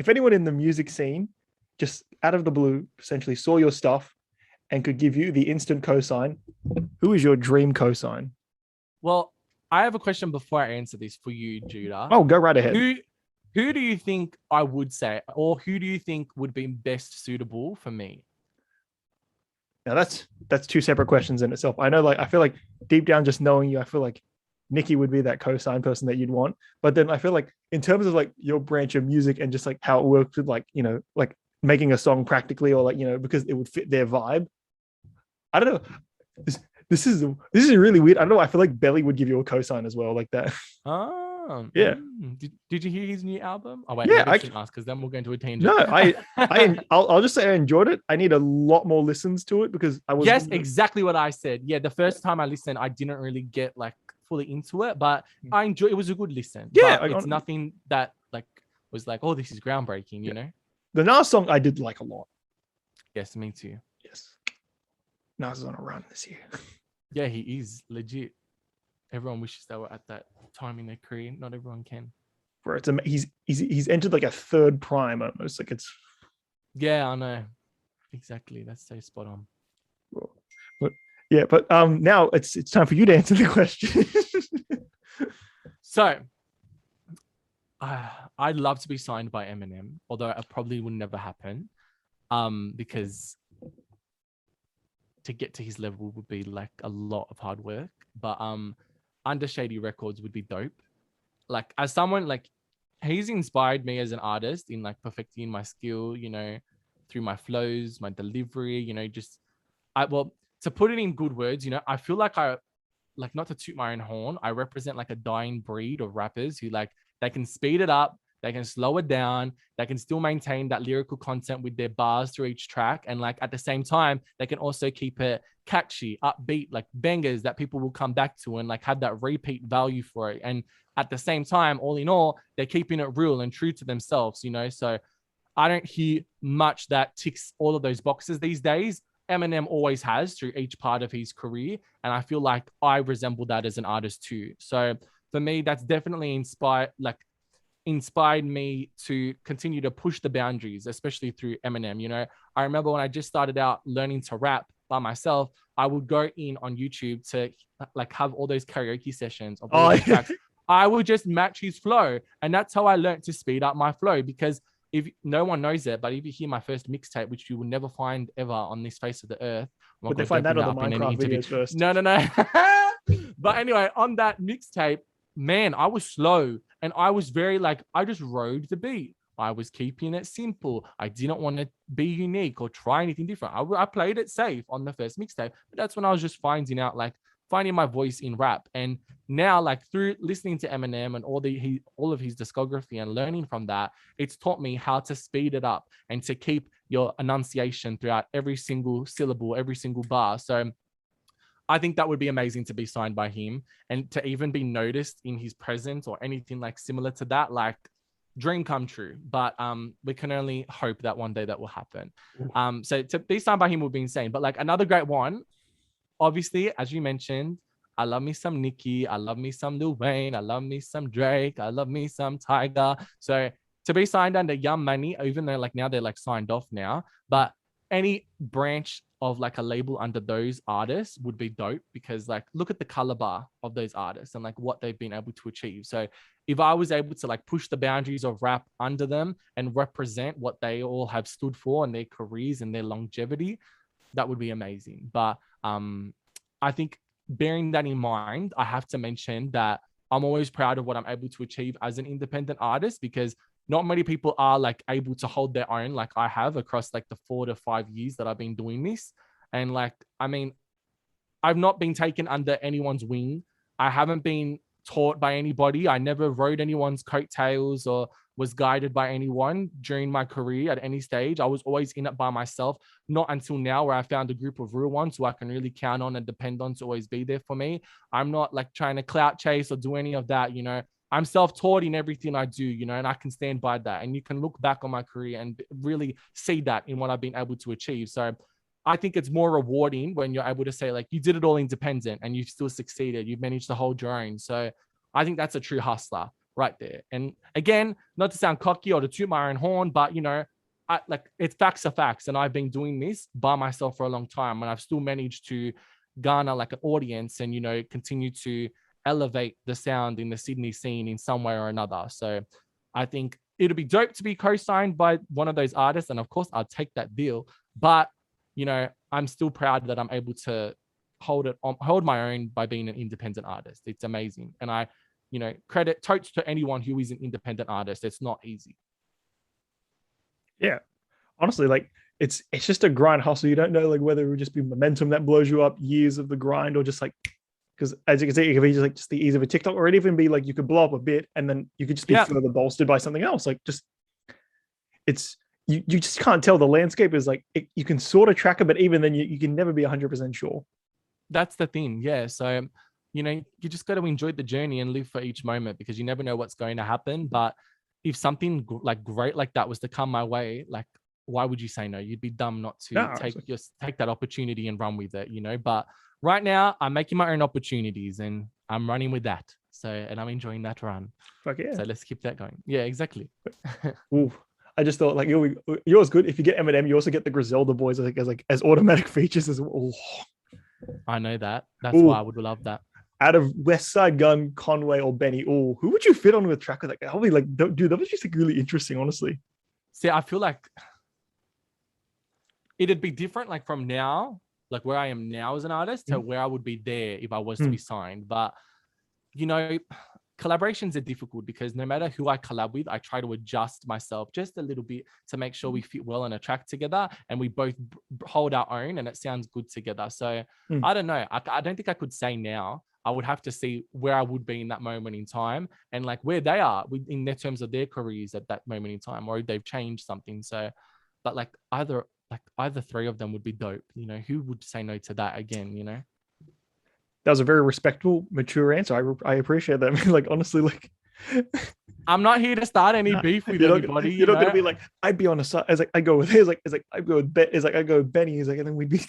if anyone in the music scene just out of the blue essentially saw your stuff and could give you the instant cosign, who is your dream cosign? Well, I have a question before I answer this for you, Judah. Oh, go right ahead. Who do you think I would say, or who do you think would be best suitable for me? Now that's two separate questions in itself. I know, like, I feel like deep down, just knowing you, I feel like Nikki would be that cosign person that you'd want. But then I feel like in terms of like your branch of music and just like how it works with like, like making a song practically, or like, because it would fit their vibe. I don't know. This is really weird. I don't know. I feel like Belly would give you a cosign as well, like that. Oh, yeah. Did you hear his new album? Oh wait, yeah, I shouldn't ask because then we'll go into a tangent. No, I'll just say I enjoyed it. I need a lot more listens to it because I was. Yes, exactly what I said. Yeah, the first time I listened, I didn't really get like fully into it, but I enjoyed. It was a good listen. Yeah, it's nothing that like was like, oh, this is groundbreaking. You know. The Nas song I did like a lot. Yes, me too. Yes, Nas is on a run this year. Yeah, he is legit. Everyone wishes they were at that time in their career. Not everyone can. Bro, he's entered like a third prime almost. Like it's. Yeah, I know. Exactly. That's so spot on. But now it's time for you to answer the question. So, I'd love to be signed by Eminem, although it probably would never happen. Because to get to his level would be like a lot of hard work. But Under Shady Records would be dope. Like as someone like he's inspired me as an artist in like perfecting my skill, through my flows, my delivery, to put it in good words, I feel like not to toot my own horn, I represent like a dying breed of rappers who like they can speed it up, they can slow it down, they can still maintain that lyrical content with their bars through each track. And like at the same time, they can also keep it catchy, upbeat, like bangers that people will come back to and like have that repeat value for it. And at the same time, all in all, they're keeping it real and true to themselves, So I don't hear much that ticks all of those boxes these days. Eminem always has through each part of his career. And I feel like I resemble that as an artist too. So for me, that's definitely inspired me to continue to push the boundaries, especially through Eminem. I remember when I just started out learning to rap by myself, I would go in on YouTube to like have all those karaoke sessions of all the tracks. I would just match his flow. And that's how I learned to speed up my flow, because if no one knows it, but if you hear my first mixtape, which you will never find ever on this face of the earth. But they find that on the Minecraft videos first. No. But anyway, on that mixtape, man, I was slow and I was very I just rode the beat. I was keeping it simple. I didn't want to be unique or try anything different. I played it safe on the first mixtape, but that's when I was just finding my voice in rap. And now, through listening to Eminem and all of his discography and learning from that, it's taught me how to speed it up and to keep your enunciation throughout every single syllable, every single bar. So I think that would be amazing to be signed by him and to even be noticed in his presence or anything similar to that, dream come true. But we can only hope that one day that will happen. So to be signed by him would be insane. But another great one, obviously, as you mentioned, I love me some Nicki, I love me some Lil Wayne, I love me some Drake, I love me some Tyga. So to be signed under Young Money, even though now they're signed off now, but any branch of a label under those artists would be dope, because look at the color bar of those artists and what they've been able to achieve. So if I was able to push the boundaries of rap under them and represent what they all have stood for and their careers and their longevity, that would be amazing. But I think bearing that in mind, I have to mention that I'm always proud of what I'm able to achieve as an independent artist, because not many people are able to hold their own like I have across the 4 to 5 years that I've been doing this. And I've not been taken under anyone's wing. I haven't been taught by anybody. I never rode anyone's coattails or was guided by anyone during my career at any stage. I was always in it by myself, not until now where I found a group of real ones who I can really count on and depend on to always be there for me. I'm not trying to clout chase or do any of that, I'm self-taught in everything I do, and I can stand by that. And you can look back on my career and really see that in what I've been able to achieve. So I think it's more rewarding when you're able to say you did it all independent and you've still succeeded. You've managed to hold your own. So I think that's a true hustler. right there. And again, not to sound cocky or to toot my own horn, but it's facts are facts. And I've been doing this by myself for a long time, and I've still managed to garner like an audience and, continue to elevate the sound in the Sydney scene in some way or another. So I think it'll be dope to be co-signed by one of those artists. And of course, I'll take that deal. But, I'm still proud that I'm able to hold my own by being an independent artist. It's amazing. And I, credit totes to anyone who is an independent artist. It's not easy. Yeah. Honestly, like it's just a grind hustle. You don't know like whether it would just be momentum that blows you up, years of the grind, or just like, because as you can see, it could be just like just the ease of a TikTok, or it even be like you could blow up a bit and then you could just be further bolstered by something else. Like just it's you just can't tell. The landscape is like you can sort of track it, but even then you can never be 100% sure. That's the thing. Yeah. So, you just got to enjoy the journey and live for each moment, because you never know what's going to happen. But if something like great like that was to come my way, like, why would you say no? You'd be dumb not to take that opportunity and run with it, but right now I'm making my own opportunities and I'm running with that. So, and I'm enjoying that run. Fuck yeah. So let's keep that going. Yeah, exactly. Ooh, I just thought like yours good. If you get Eminem, you also get the Griselda boys as automatic features as well. I know that. That's why I would love that. Out of Westside Gun, Conway, or Benny, who would you fit on with a track with that? I'll be like, dude, that was just like really interesting, honestly. See, I feel like it'd be different, like from now, like where I am now as an artist, to where I would be there if I was to be signed. But collaborations are difficult because no matter who I collab with, I try to adjust myself just a little bit to make sure we fit well on a track together and we both hold our own and it sounds good together. So I don't know. I don't think I could say now. I would have to see where I would be in that moment in time and like where they are in their terms of their careers at that moment in time, or if they've changed something. So, but like either three of them would be dope. Who would say no to that again? That was a very respectful, mature answer. I appreciate that. I mean, like honestly, like I'm not here to start any beef with anybody. You're not gonna be like, I'd be on a side. It's like I go with his, like it's like I go with Ben. It's like I go with Benny. He's like, and then we'd be.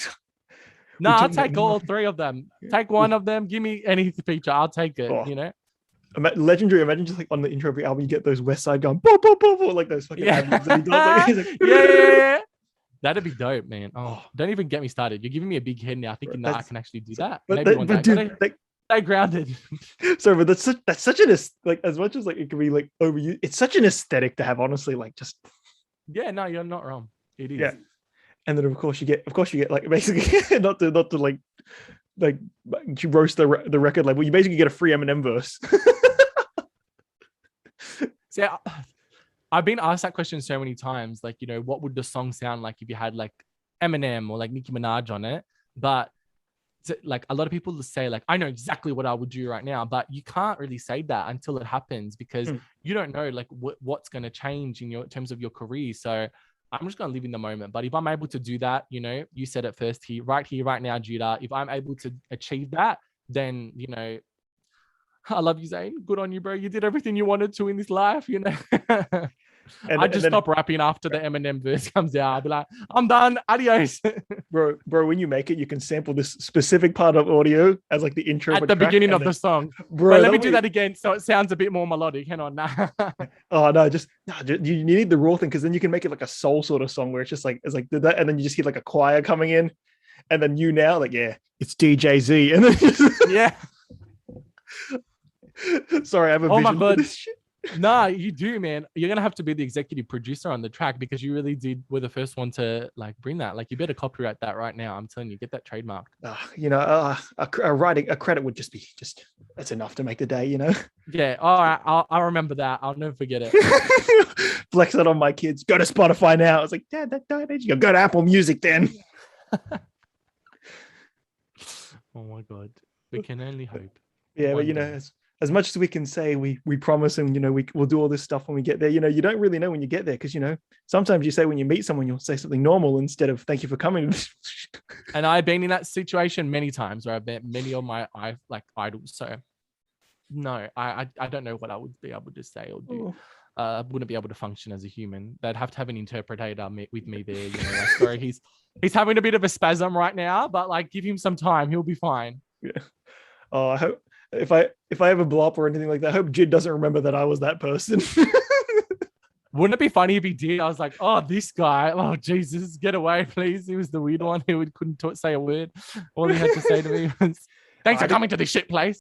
No, I'll take all three of them. Take one of them. Give me any feature. I'll take it. Legendary. Imagine just like on the intro of your album, you get those Westside Gun, boom, boom, boom, boom, like those fucking albums that he does. Like, yeah. That'd be dope, man. Oh, don't even get me started. You're giving me a big head now, thinking that I can actually do that. Maybe one day. Stay grounded. Sorry, but that's such an like as much as like it could be like overused. It's such an aesthetic to have, honestly. Like just. Yeah, no, you're not wrong. It is. Yeah. And then of course you get like basically not to like you roast the record label. You basically get a free Eminem verse. See, I've been asked that question so many times. Like, what would the song sound like if you had like Eminem or like Nicki Minaj on it? But like a lot of people say like, I know exactly what I would do right now, but you can't really say that until it happens because you don't know like what's going to change in terms of your career. So I'm just going to live in the moment. But if I'm able to do that, you said it first right now, Judah, if I'm able to achieve that, then, I love you, Zane. Good on you, bro. You did everything you wanted to in this life, I just stop rapping after the Eminem verse comes out. I'll be like, I'm done. Adios. bro, when you make it, you can sample this specific part of audio as like the intro at the beginning of the song. Bro, let me do that again so it sounds a bit more melodic. Hang on. Oh no, you need the raw thing because then you can make it like a soul sort of song where it's just like that, and then you just hear like a choir coming in, and then it's DJ Z, and then yeah. Sorry, I have a vision. My God. For this shit. Nah, you do, man. You're gonna have to be the executive producer on the track because you really were the first one to like bring that. Like, you better copyright that right now. I'm telling you, get that trademarked. Writing a credit would just be that's enough to make the day, Yeah. All right. I'll remember that. I'll never forget it. Flex that on my kids. Go to Spotify now. It's like, Dad, that died. You go to Apple Music then. Oh my God. We can only hope. Yeah, but as much as we can say we promise and we'll do all this stuff when we get there, you don't really know when you get there because sometimes you say when you meet someone you'll say something normal instead of thank you for coming. And I've been in that situation many times where I've met many of my idols. So no, I don't know what I would be able to say or do. I wouldn't be able to function as a human. They'd have to have an interpreter with me there. Like, sorry, he's having a bit of a spasm right now, but like give him some time, he'll be fine. Yeah. Oh, I hope. if I ever blow up or anything like that, I hope Jid doesn't remember that I was that person. Wouldn't it be funny if he did? I was like, oh, this guy. Oh, Jesus, get away, please. He was the weird one who couldn't say a word. All he had to say to me was, thanks for coming to this shit place.